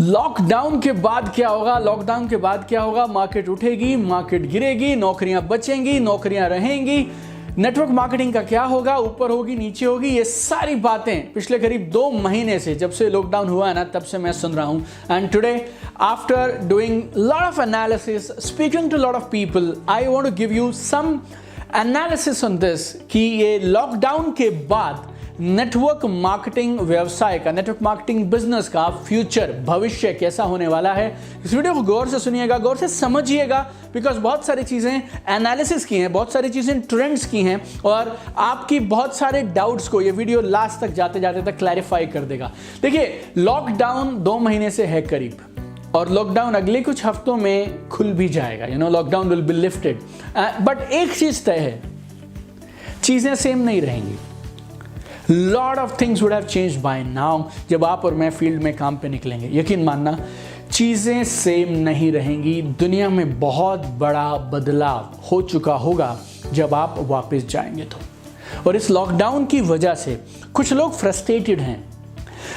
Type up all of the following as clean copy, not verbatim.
Lockdown के बाद क्या होगा? लॉकडाउन के बाद क्या होगा? मार्केट उठेगी, मार्केट गिरेगी, नौकरियां बचेंगी, नौकरियां रहेंगी, नेटवर्क मार्केटिंग का क्या होगा? ऊपर होगी, नीचे होगी। ये सारी बातें पिछले करीब 2 महीने से, जब से लॉकडाउन हुआ है ना, तब से मैं सुन रहा हूं। And today after doing lot of analysis, speaking to lot of people, I want to give you some analysis on this कि ये लॉकडाउन के बाद नेटवर्क मार्केटिंग व्यवसाय का, नेटवर्क मार्केटिंग बिजनेस का फ्यूचर, भविष्य कैसा होने वाला है। इस वीडियो को गौर से सुनिएगा, गौर से समझिएगा, बिकॉज बहुत सारी चीजें एनालिसिस की हैं, बहुत सारी चीजें ट्रेंड्स की हैं और आपकी बहुत सारे डाउट्स को ये वीडियो लास्ट तक जाते जाते तक क्लैरिफाई कर देगा। देखिए, लॉकडाउन 2 महीने से है करीब, और लॉकडाउन अगले कुछ हफ्तों में खुल भी जाएगा। Lockdown will be lifted, but एक चीज तय है, चीजें सेम नहीं रहेंगी। Lot of things would have changed by now जब आप और मैं फील्ड में काम पे निकलेंगे। यकीन मानना, चीज़ें सेम नहीं रहेंगी। दुनिया में बहुत बड़ा बदलाव हो चुका होगा जब आप वापस जाएंगे तो। और इस लॉकडाउन की वजह से कुछ लोग फ्रस्ट्रेटेड हैं,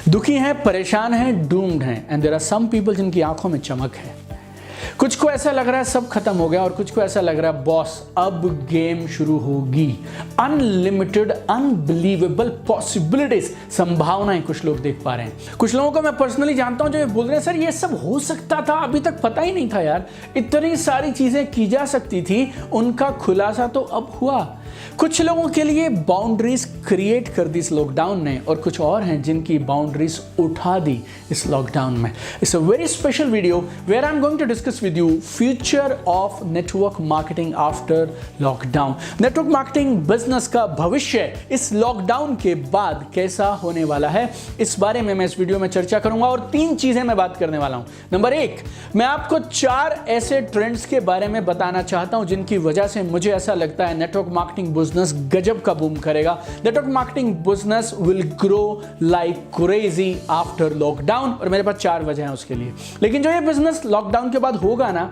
दुखी हैं, परेशान हैं, डूम्ड हैं, and there are some people जिनकी आंखों में चमक है। कुछ को ऐसा लग रहा है सब खत्म हो गया, और कुछ को ऐसा लग रहा है बॉस अब गेम शुरू होगी। अनलिमिटेड, अनबिलीवेबल पॉसिबिलिटीज, संभावनाएं कुछ लोग देख पा रहे हैं। कुछ लोगों को मैं पर्सनली जानता हूं जो ये बोल रहे हैं, सर ये सब हो सकता था, अभी तक पता ही नहीं था यार, इतनी सारी चीजें की जा सकती थी, उनका खुलासा तो अब हुआ। कुछ लोगों के लिए बाउंड्रीज क्रिएट कर दी इस लॉकडाउन ने, और कुछ और हैं जिनकी बाउंड्रीज उठा दी इस लॉकडाउन में। It's a very special video where I am going to discuss with you future of network marketing after lockdown. Network marketing business का भविष्य इस लॉकडाउन के बाद कैसा होने वाला है, इस बारे में मैं इस वीडियो में चर्चा करूंगा। और 3 चीजें मैं बात करने वाला हूं। नंबर 1, मैं आपको 4 ऐसे ट्रेंड्स के बारे में बताना चाहता हूं जिनकी वजह से मुझे ऐसा लगता है नेटवर्क मार्केटिंग बिजनेस गजब का बूम करेगा। Network marketing business will grow like crazy after lockdown, और मेरे पास 4 वजह हैं उसके लिए। लेकिन जो ये बिजनेस लॉकडाउन के बाद होगा ना,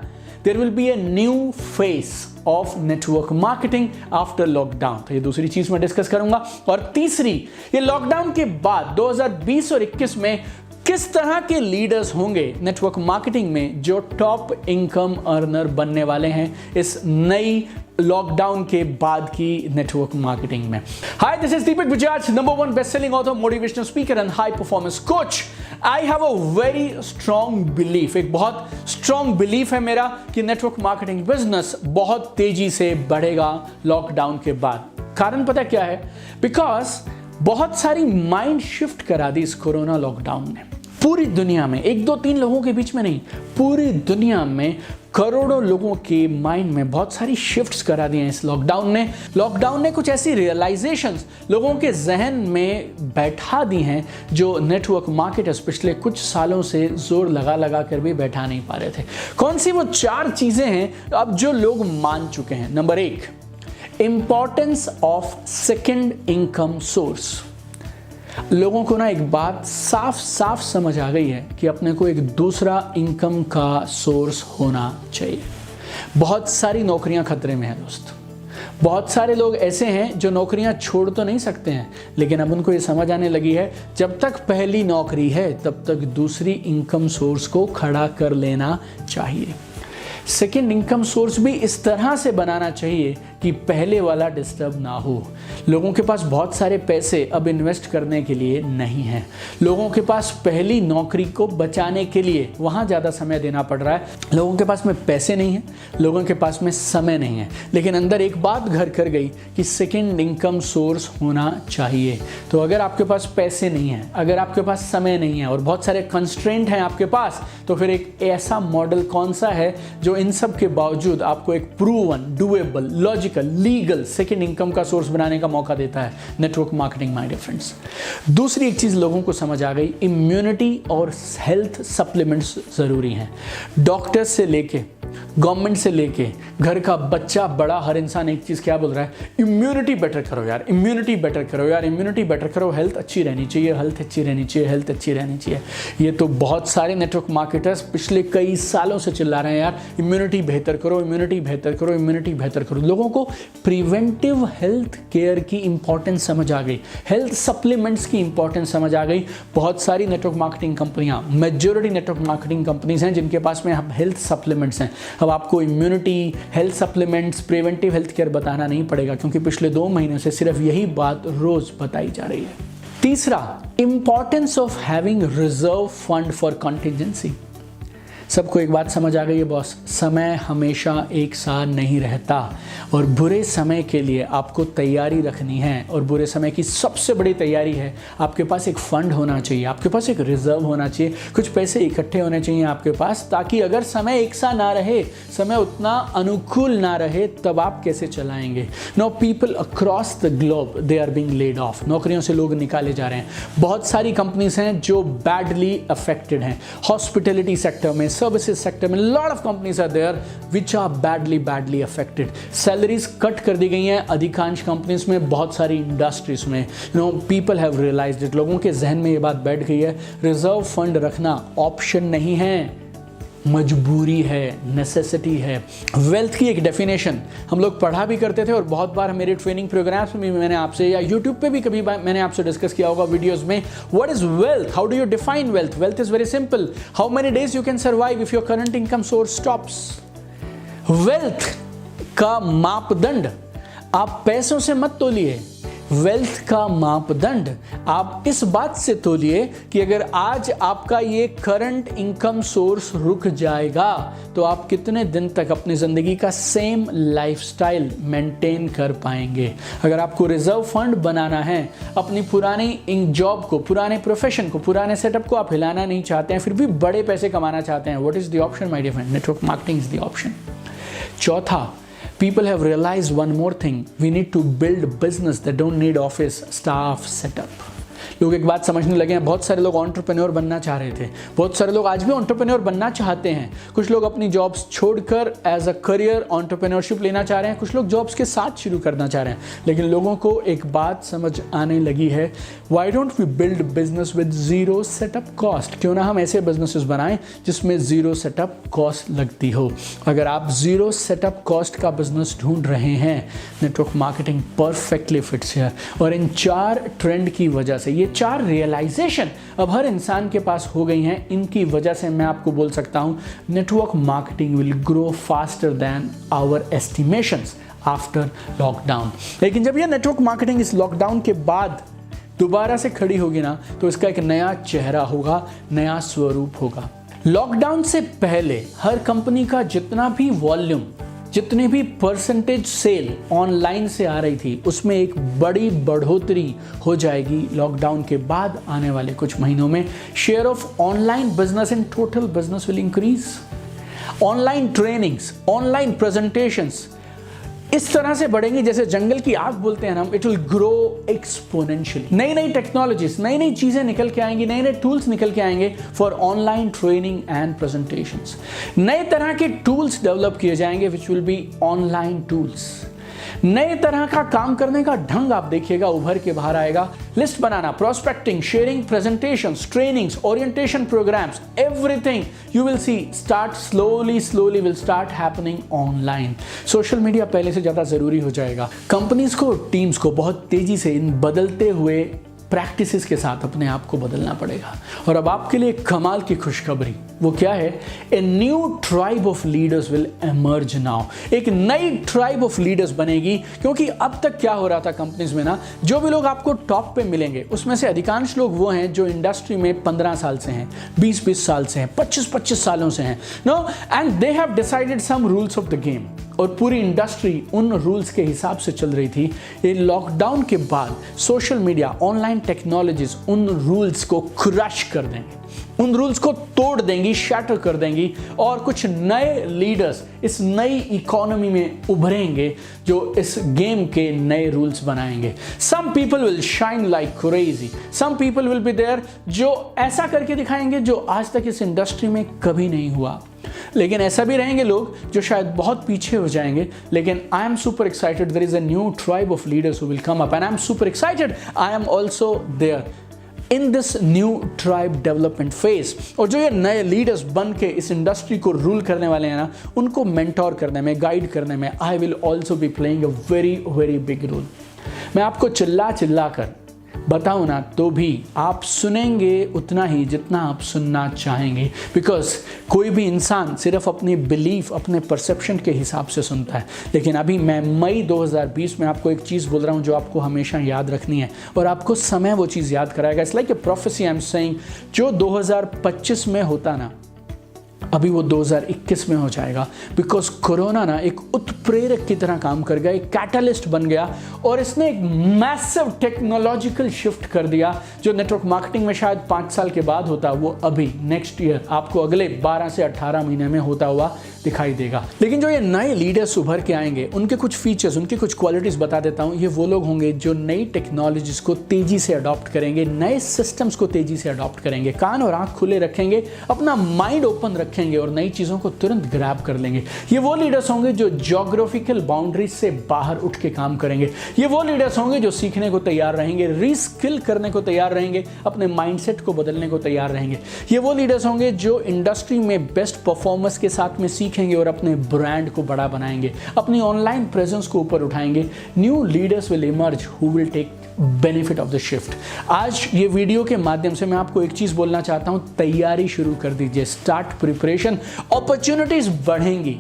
there will be a new face of network marketing after lockdown. तो ये दूसरी चीज मैं डिस्कस करूंगा। और तीसरी, ये लॉकडाउन के बाद 2020 और 21 में किस तरह के लीडर्स होंगे नेटवर्क मार्केटिंग में जो टॉप इनकम अर्नर बनने वाले हैं इस नई लॉकडाउन के बाद की नेटवर्क मार्केटिंग में। Hi, this is Deepak Bajaj, number 1 best selling author, motivational speaker and high performance coach. I have a very strong belief, एक बहुत स्ट्रॉन्ग बिलीफ है मेरा कि नेटवर्क मार्केटिंग बिजनेस बहुत तेजी से बढ़ेगा लॉकडाउन के बाद। कारण पता क्या है? बिकॉज बहुत सारी माइंड शिफ्ट करा दी इस कोरोना लॉकडाउन ने पूरी दुनिया में। 1, 2, 3 लोगों के बीच में नहीं, पूरी दुनिया में करोड़ों लोगों के माइंड में बहुत सारी शिफ्ट्स करा दी हैं इस लॉकडाउन ने। लॉकडाउन ने कुछ ऐसी रियलाइजेशंस लोगों के जहन में बैठा दी हैं जो नेटवर्क मार्केटर्स पिछले कुछ सालों से जोर लगा लगा कर भी बैठा नहीं पा रहे थे। कौन सी वो 4 चीजें हैं अब जो लोग मान चुके हैं? Number 1, importance of second income source. लोगों को ना एक बात साफ साफ समझ आ गई है कि अपने को एक दूसरा इनकम का सोर्स होना चाहिए। बहुत सारी नौकरियां खतरे में हैं दोस्त। बहुत सारे लोग ऐसे हैं जो नौकरियां छोड़ तो नहीं सकते हैं, लेकिन अब उनको ये समझ आने लगी है जब तक पहली नौकरी है तब तक दूसरी इनकम सोर्स को खड़ा कर लेना चाहिए। सेकेंड इनकम सोर्स भी इस तरह से बनाना चाहिए कि पहले वाला डिस्टर्ब ना हो। लोगों के पास बहुत सारे पैसे अब इन्वेस्ट करने के लिए नहीं हैं। लोगों के पास पहली नौकरी को बचाने के लिए वहाँ ज़्यादा समय देना पड़ रहा है। लोगों के पास में पैसे नहीं हैं, लोगों के पास में समय नहीं है, लेकिन अंदर एक बात घर कर गई कि सेकेंड इनकम सोर्स होना चाहिए। तो अगर आपके पास पैसे नहीं हैं, अगर आपके पास समय नहीं है और बहुत सारे कंस्ट्रेंट हैं आपके पास, तो फिर एक ऐसा मॉडल कौन सा है जो इन सब के बावजूद आपको एक proven, doable, logical, legal second income का सोर्स बनाने का मौका देता है? Network marketing, my dear friends. दूसरी एक चीज लोगों को समझ आ गई, इम्यूनिटी और हेल्थ सप्लीमेंट्स जरूरी हैं। डॉक्टर से लेके गवर्नमेंट से लेके घर का बच्चा बड़ा हर इंसान एक चीज़ क्या बोल रहा है, इम्यूनिटी बेटर करो यार, इम्यूनिटी बेटर करो यार, इम्यूनिटी बेटर करो, हेल्थ अच्छी रहनी चाहिए, हेल्थ अच्छी रहनी चाहिए, हेल्थ अच्छी रहनी चाहिए। ये तो बहुत सारे नेटवर्क मार्केटर्स पिछले कई सालों से चिल्ला रहे हैं यार, इम्यूनिटी बेहतर करो, इम्यूनिटी बेहतर करो, इम्यूनिटी बेहतर करो। लोगों को प्रिवेंटिव हेल्थ केयर की इंपॉर्टेंस समझ आ गई, हेल्थ सप्लीमेंट्स की इंपॉर्टेंस समझ आ गई। बहुत सारी नेटवर्क मार्केटिंग कंपनियां, मेजॉरिटी नेटवर्क मार्केटिंग कंपनीज हैं जिनके पास में हेल्थ सप्लीमेंट्स हैं। अब आपको immunity, health supplements, preventive health care बताना नहीं पड़ेगा क्योंकि पिछले 2 महीनों से सिर्फ यही बात रोज बताई जा रही है। तीसरा, importance of having reserve fund for contingency. सबको एक बात समझ आ गई है बॉस, समय हमेशा एक साथ नहीं रहता और बुरे समय के लिए आपको तैयारी रखनी है। और बुरे समय की सबसे बड़ी तैयारी है आपके पास एक फंड होना चाहिए, आपके पास एक रिजर्व होना चाहिए, कुछ पैसे इकट्ठे होने चाहिए आपके पास, ताकि अगर समय एक सा ना रहे, समय उतना अनुकूल ना रहे, तब आप कैसे चलाएंगे। No people across the globe they are being laid off, नौकरियों से लोग निकाले जा रहे हैं। बहुत सारी कंपनीज हैं जो बैडली अफेक्टेड हैं, हॉस्पिटैलिटी सेक्टर में, सर्विसेज सेक्टर में, lot of companies are there which are badly affected. Salaries cut कर दी गई हैं अधिकांश कंपनीज में, बहुत सारी इंडस्ट्रीज में। पीपल हैव रियलाइज्ड इट, लोगों के जहन में ये बात बैठ गई है, रिजर्व फंड रखना ऑप्शन नहीं है, मजबूरी है, नेसेसिटी है। वेल्थ की एक डेफिनेशन हम लोग पढ़ा भी करते थे और बहुत बार मेरे ट्रेनिंग प्रोग्राम्स में भी मैंने आपसे, या यूट्यूब पे भी कभी मैंने आपसे डिस्कस किया होगा वीडियोस में, what is wealth, how do you define wealth. Wealth is very simple, how many days you can survive if your current income source stops. Wealth का मापदंड आप पैसों से मत तोलिए, वेल्थ का मापदंड आप इस बात से तोलिए कि अगर आज आपका ये करंट इनकम सोर्स रुक जाएगा तो आप कितने दिन तक अपनी जिंदगी का सेम लाइफस्टाइल मेंटेन कर पाएंगे। अगर आपको रिजर्व फंड बनाना है, अपनी पुरानी जॉब को, पुराने प्रोफेशन को, पुराने सेटअप को आप हिलाना नहीं चाहते हैं, फिर भी बड़े पैसे कमाना चाहते हैं, what is the option my dear friend, network marketing is the option. चौथा, people have realized one more thing, we need to build business that don't need office staff setup। लोग एक बात समझने लगे हैं, बहुत सारे लोग एंटरप्रेन्योर बनना चाह रहे थे, बहुत सारे लोग आज भी एंटरप्रेन्योर बनना चाहते हैं। कुछ लोग अपनी जॉब्स छोड़कर एज अ करियर एंटरप्रेन्योरशिप लेना चाह रहे हैं, कुछ लोग जॉब्स के साथ शुरू करना चाह रहे हैं। लेकिन लोगों को एक बात समझ आने लगी है, why don't we build business with zero setup cost. क्यों ना हम ऐसे बिजनेसेस बनाएं जिसमें जीरो सेटअप कॉस्ट लगती हो। अगर आप जीरो सेटअप कॉस्ट का बिजनेस ढूंढ रहे हैं, network marketing perfectly fits here. और इन 4 ट्रेंड की वजह से, ये 4 रियलाइजेशन अब हर इंसान के पास हो गई हैं, इनकी वजह से मैं आपको बोल सकता हूं network marketing will grow faster than our estimations after lockdown. लेकिन जब ये नेटवर्क मार्केटिंग इस लॉकडाउन के बाद दोबारा से खड़ी होगी ना, तो इसका एक नया चेहरा होगा, नया स्वरूप होगा। लॉकडाउन से पहले हर कंपनी का जितना भी वॉल्यूम, जितनी भी परसेंटेज सेल ऑनलाइन से आ रही थी, उसमें एक बड़ी बढ़ोतरी हो जाएगी लॉकडाउन के बाद आने वाले कुछ महीनों में। Share of online business in total business will increase. Online trainings, online presentations इस तरह से बढ़ेंगी जैसे जंगल की आग बोलते हैं हम, इट विल ग्रो एक्सपोनेंशियली। नई नई टेक्नोलॉजीज, नई नई चीजें निकल के आएंगी, नए नए टूल्स निकल के आएंगे for online training and presentations. नए तरह के टूल्स डेवलप किए जाएंगे which will be online tools. नए तरह का काम करने का ढंग आप देखिएगा उभर के बाहर आएगा। लिस्ट बनाना, prospecting, sharing, presentations, trainings, orientation programs, everything you will see start slowly will start happening online. Social media पहले से ज्यादा जरूरी हो जाएगा। कंपनीज को, टीम्स को बहुत तेजी से इन बदलते हुए प्रैक्टिसेस के साथ अपने आप को बदलना पड़ेगा। और अब आपके लिए कमाल की खुशखबरी, वो क्या है? A new tribe of leaders will emerge now. एक नई ट्राइब ऑफ लीडर्स बनेगी, क्योंकि अब तक क्या हो रहा था कंपनीज में ना, जो भी लोग आपको टॉप पे मिलेंगे उसमें से अधिकांश लोग वो हैं जो इंडस्ट्री में 15 साल से हैं, 20-20 साल से हैं, 25-25 सालों से हैं, no, and they have decided some rules of the game. और पूरी इंडस्ट्री उन रूल्स के हिसाब से चल रही थी। ये लॉकडाउन के बाद सोशल मीडिया, ऑनलाइन टेक्नोलॉजीज उन रूल्स को क्रश कर देंगे। उन रूल्स को तोड़ देंगी, शैटर कर देंगी और कुछ नए लीडर्स इस नई इकोनॉमी में उभरेंगे जो इस गेम के नए रूल्स बनाएंगे। Some people will shine like crazy, some people will be there जो ऐसा करके दिखाएंगे जो आज तक इस इंडस्ट्री में कभी नहीं हुआ। लेकिन ऐसा भी रहेंगे लोग जो शायद बहुत पीछे हो जाएंगे। लेकिन I am super excited, there is a new tribe of leaders who will come up and I am super excited, I am also there in this new tribe development phase. और जो ये नए लीडर्स बन के इस industry को rule करने वाले हैं ना, उनको मेंटोर करने में, गाइड करने में I will also be playing a very very big role. मैं आपको चिल्ला चिल्ला कर बताऊं ना तो भी आप सुनेंगे उतना ही जितना आप सुनना चाहेंगे, बिकॉज कोई भी इंसान सिर्फ अपनी बिलीफ, अपने परसेप्शन के हिसाब से सुनता है। लेकिन अभी मैं मई 2020 में आपको एक चीज़ बोल रहा हूं जो आपको हमेशा याद रखनी है और आपको समय वो चीज़ याद कराएगा। It's like a prophecy I am saying, जो 2025 में होता ना अभी वो 2021 में हो जाएगा, बिकॉज कोरोना ना एक उत्प्रेरक की तरह काम कर गया, एक कैटलिस्ट बन गया और इसने एक मैसिव टेक्नोलॉजिकल शिफ्ट कर दिया। जो नेटवर्क मार्केटिंग में शायद 5 साल के बाद होता, वो अभी नेक्स्ट ईयर आपको अगले 12 से 18 महीने में होता हुआ दिखाई देगा। लेकिन जो ये नए लीडर्स उभर के आएंगे, उनके कुछ फीचर्स, उनकी कुछ क्वालिटीज बता देता हूं। ये वो लोग होंगे जो नई टेक्नोलॉजीज को तेजी से अडॉप्ट करेंगे, नए सिस्टम्स को तेजी से अडॉप्ट करेंगे, कान और आंख खुले रखेंगे, अपना माइंड ओपन रखेंगे और नई चीजों को तुरंत ग्रैब कर लेंगे। ये वो लीडर्स होंगे जो ज्योग्राफिकल बाउंड्रीज से बाहर उठ के काम करेंगे। ये वो लीडर्स होंगे जो सीखने को तैयार रहेंगे, रीस्किल करने को तैयार रहेंगे, अपने माइंडसेट को बदलने को तैयार रहेंगे। ये वो लीडर्स होंगे जो इंडस्ट्री में बेस्ट परफॉर्मेंस के साथ में सीखेंगे और अपने ब्रांड को बड़ा बनाएंगे, अपनी ऑनलाइन प्रेजेंस को ऊपर उठाएंगे। New leaders will emerge who will take benefit of the shift. आज ये वीडियो के माध्यम से मैं आपको एक चीज बोलना चाहता हूं, तैयारी शुरू कर दीजिए, स्टार्ट प्रिपरेशन। अपॉर्चुनिटीज बढ़ेंगी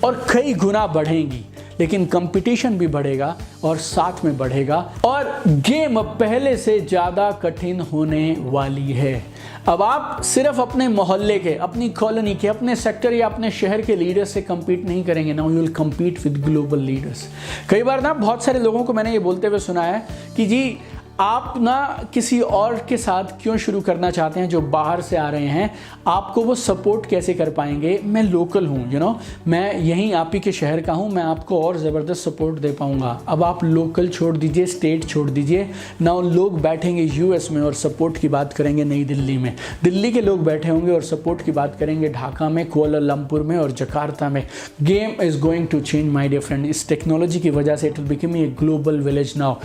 और कई गुना बढ़ेंगी, लेकिन कंपटीशन भी बढ़ेगा और साथ में बढ़ेगा और गेम पहले से ज्यादा कठिन होने वाली है। अब आप सिर्फ अपने मोहल्ले के, अपनी कॉलोनी के, अपने सेक्टर या अपने शहर के लीडर्स से compete नहीं करेंगे, now you will compete with global leaders. कई बार ना बहुत सारे लोगों को मैंने ये बोलते हुए सुना है कि जी आप ना किसी और के साथ क्यों शुरू करना चाहते हैं जो बाहर से आ रहे हैं, आपको वो सपोर्ट कैसे कर पाएंगे? मैं लोकल हूँ, यू नो, मैं यहीं आप ही के शहर का हूँ, मैं आपको और ज़बरदस्त सपोर्ट दे पाऊँगा। अब आप लोकल छोड़ दीजिए, स्टेट छोड़ दीजिए, ना लोग बैठेंगे यूएस में और सपोर्ट की बात करेंगे नई दिल्ली में, दिल्ली के लोग बैठे होंगे और सपोर्ट की बात करेंगे ढाका में, कुआलालंपुर में और जकार्ता में। Game is going to change my dear friend. इस टेक्नोलॉजी की वजह से it will become a global village now.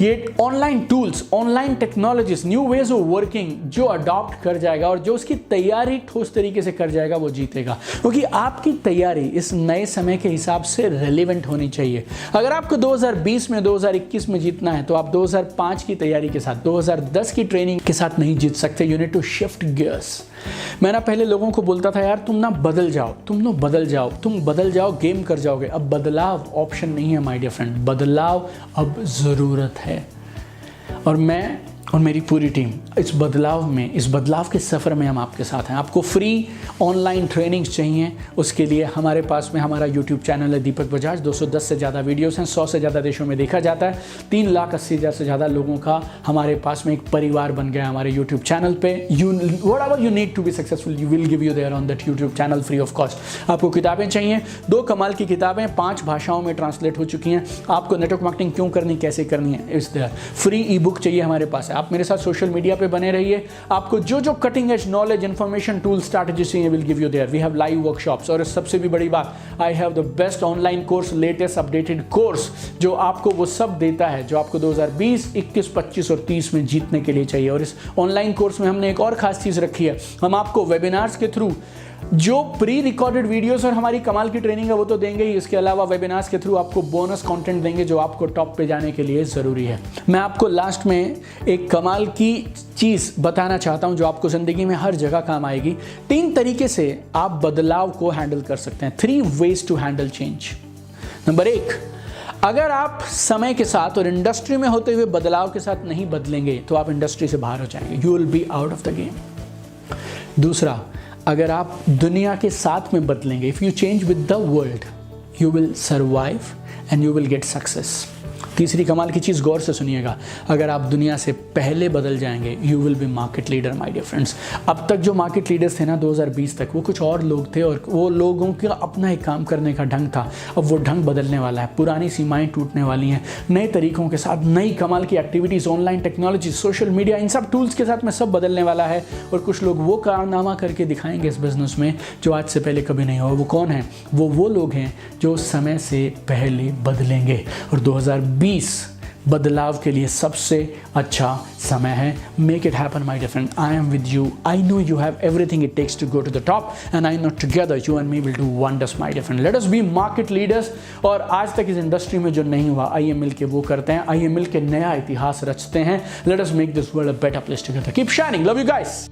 ये online online technologies, new ways of working जो अडॉप्ट कर जाएगा और जो उसकी तैयारी ठोस तरीके से कर जाएगा वो जीतेगा, क्योंकि आपकी तैयारी इस नए समय के हिसाब से रेलेवेंट होनी चाहिए। अगर आपको 2020 में 2021 में जीतना है तो आप 2005 की तैयारी के साथ, 2010 की ट्रेनिंग के साथ नहीं जीत सकते। You need to shift gears. मैं ना पहले लोगों को बोलता था यार तुम ना बदल जाओ, तुम बदल जाओ, गेम कर जाओगे। अब बदलाव ऑप्शन नहीं है माय डियर फ्रेंड, बदलाव अब ज़रूरत है। और मैं और मेरी पूरी टीम इस बदलाव के सफ़र में हम आपके साथ हैं। आपको फ्री ऑनलाइन ट्रेनिंग्स चाहिए, उसके लिए हमारे पास में हमारा यूट्यूब चैनल है दीपक बजाज। 210 से ज़्यादा वीडियोस हैं, 100 से ज़्यादा देशों में देखा जाता है। 3,80,000 से ज़्यादा लोगों का हमारे पास में एक परिवार बन गया हमारे यूट्यूब चैनल पे। Whatever you need to be successful you will give you there on that YouTube channel free of cost. आपको किताबें चाहिए, 2 कमाल की किताबें 5 भाषाओं में ट्रांसलेट हो चुकी हैं। आपको नेटवर्क मार्केटिंग क्यों करनी, कैसे करनी है, इस देयर फ्री ई बुक चाहिए हमारे पास है। आप मेरे साथ सोशल मीडिया पे बने रहिए। आपको जो cutting edge knowledge, information, tool, strategy चाहिए will give you there. We have live workshops और सबसे भी बड़ी बात, I have the best online course, latest updated course जो आपको वो सब देता है जो आपको 2020, 21, 25 और 30 में जीतने के लिए चाहिए। और इस ऑनलाइन कोर्स में हमने एक और खास चीज रखी है, हम आपको वेबिनार्स के थ्रू जो प्री रिकॉर्डेड वीडियोस और हमारी कमाल की ट्रेनिंग है वो तो देंगे ही, इसके अलावा वेबिनार्स के थ्रू आपको बोनस कंटेंट देंगे जो आपको टॉप पे जाने के लिए ज़रूरी है। मैं आपको लास्ट में एक कमाल की चीज़ बताना चाहता हूं जो आपको ज़िंदगी में हर जगह काम आएगी। 3 तरीके से आप बदलाव को हैंडल कर सकते हैं। 3 ways to handle change. Number 1, अगर आप समय के साथ और इंडस्ट्री में होते हुए बदलाव के साथ नहीं बदलेंगे तो आप इंडस्ट्री से बाहर हो जाएंगे, you will be out of the game. दूसरा, अगर आप दुनिया के साथ में बदलेंगे, if you change with the world you will survive and you will get success. तीसरी कमाल की चीज़ गौर से सुनिएगा, अगर आप दुनिया से पहले बदल जाएंगे you will be market leader my dear friends. अब तक जो मार्केट लीडर्स थे ना 2020 तक, वो कुछ और लोग थे और वो लोगों का अपना एक काम करने का ढंग था। अब वो ढंग बदलने वाला है, पुरानी सीमाएं टूटने वाली हैं, नए तरीकों के साथ नई कमाल की activities, online technology, social media, इन सब टूल्स के साथ में सब बदलने वाला है। और कुछ लोग वो कारनामा करके दिखाएंगे इस बिज़नेस में जो आज से पहले कभी नहीं हुआ। वो कौन है? वो लोग हैं जो समय से पहले बदलेंगे। और 2020 बदलाव के लिए सबसे अच्छा समय है। Make it happen my dear friend, I am with you, I know you have everything it takes to go to the top and I know together you and me will do wonders my dear friend. Let us be market leaders. और आज तक इस industry में जो नहीं हुआ आइए मिल के वो करते हैं, आइए मिल के नया इतिहास रचते हैं। Let us make this world a better place together. Keep shining, love you guys.